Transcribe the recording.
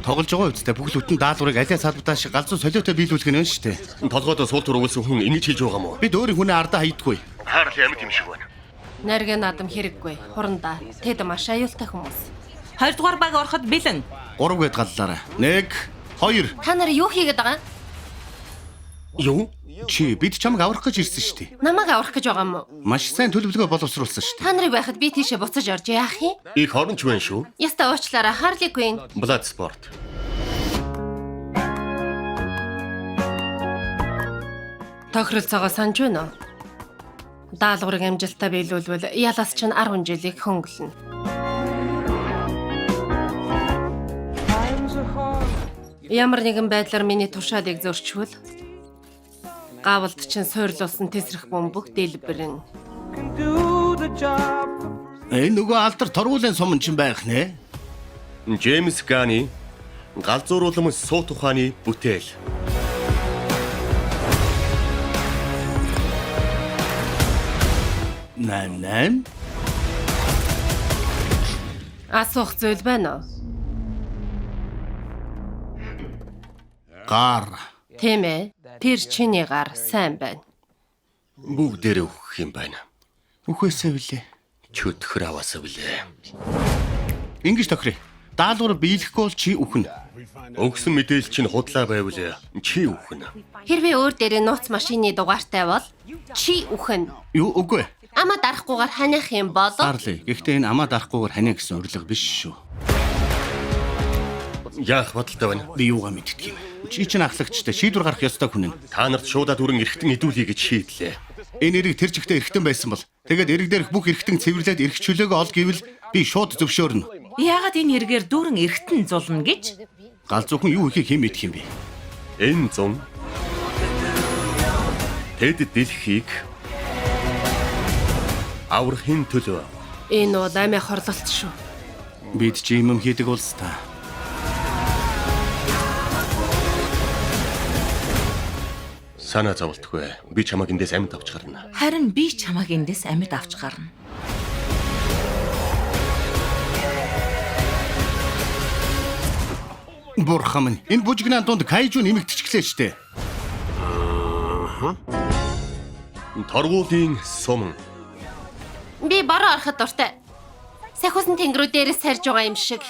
Тоглож байгаа үстэй бүх бүтэн даалгаврыг алиа салбартаа шиг галзуу солиотой биелүүлэх нь шүү дээ. Толгойдоо суултур өгүүлсэн хүн ингэж хийж байгаа мó. Бид өөрийн хүнээ ардаа хайдаггүй. Харал ямар юм шиг байна. Нарийн наадам хэрэггүй. Хурандаа. Тэд маш аюултай хүмүүс. 2 дугаар баг ороход бэлэн. 3 гээд галлаарай. 1 2. Та нар юу хийгээд байгаа? Юу? Чи бид чамайг аврах гэж ирсэн шүү дээ. Намайг аврах гэж байгаа юм уу? Маш сайн төлөвлөгөө боловсруулсан шүү дээ. Та нарыг байхад би тийшээ буцаж орж яах юм? Их хоронч байна шүү. Яста уучлаарай. Harley Quinn. Bloodsport. Тохиролцоогоо санаж байна уу? Даалгаврыг амжилттай биелүүлвэл ялаас чинь 10 жилийг хөнгөлнө. Ямар нэгэн байдлаар миний тушаалыг зөрчвөл гавалд чинь сойрлуулсан тесрэх бөмбөг дэлбэрэн. Нөгөө алдар торгуулийн сум чинь байх нэ. Джеймс Ганни галзууруулам суут ухааны бүтээл. Нэн. Асуух зүйл байна уу? Гар. Тийм ээ. Тэр чиний гар сайн байна. Бүгдээрээ өгөх юм байна. Үхээсээ билээ. Чөтгөр аваасаа билээ. Ингэж тохирё. Даалгавар биелэхгүй бол чи үхнэ. Өгсөн мэдээлэл чинь худлаа байвал чи үхнэ. Хэрвээ өөр дээрээ нууц машины дугаартай бол чи үхэн. Юу үгүй. Амаа дарахгүйгээр ханиах юм бол Гарлээ. Гэхдээ энэ амаа дарахгүйгээр ханиа гэсэн урилга биш шүү. Яах бодолтой байна? Би юугаа мэддэг юм. Чи чинь ахлагчтай шийдвэр гарах ёстой хүн нь. Та нарт шуудаад үрэн эргэтэн идүүлье гэж шийдлээ. Энэ эрэг тэр чигтээ эргэтэн байсан бол тэгээд эрэг дээрх бүх эргэтэн цэвэрлээд эрх чөлөөгөө ол гэвэл би шууд зөвшөөрнө. Яагаад энэ эргээр дүүрэн эргэтэн зулна гэж? Галзуухан юу ихийг хэн мэдэх юм бэ? Энэ зун тэд дэлхийг аврахын төлөө. энэ бол амиа хорлолт шүү. Бид чи юм хийдэг улс та. Санаа зовлтгүй. Би чамайг эндээс амьд авч гарна. Харин би чамайг эндээс амьд авч гарна. Бурхан минь, энэ бужигнаан дунд кайжу нэмэгдчихлээ штэ. Торгуулийн сум. Би бороо ороход дуртай. Сахиусан тэнгэрүүд дээрээс сарж байгаа юм шиг.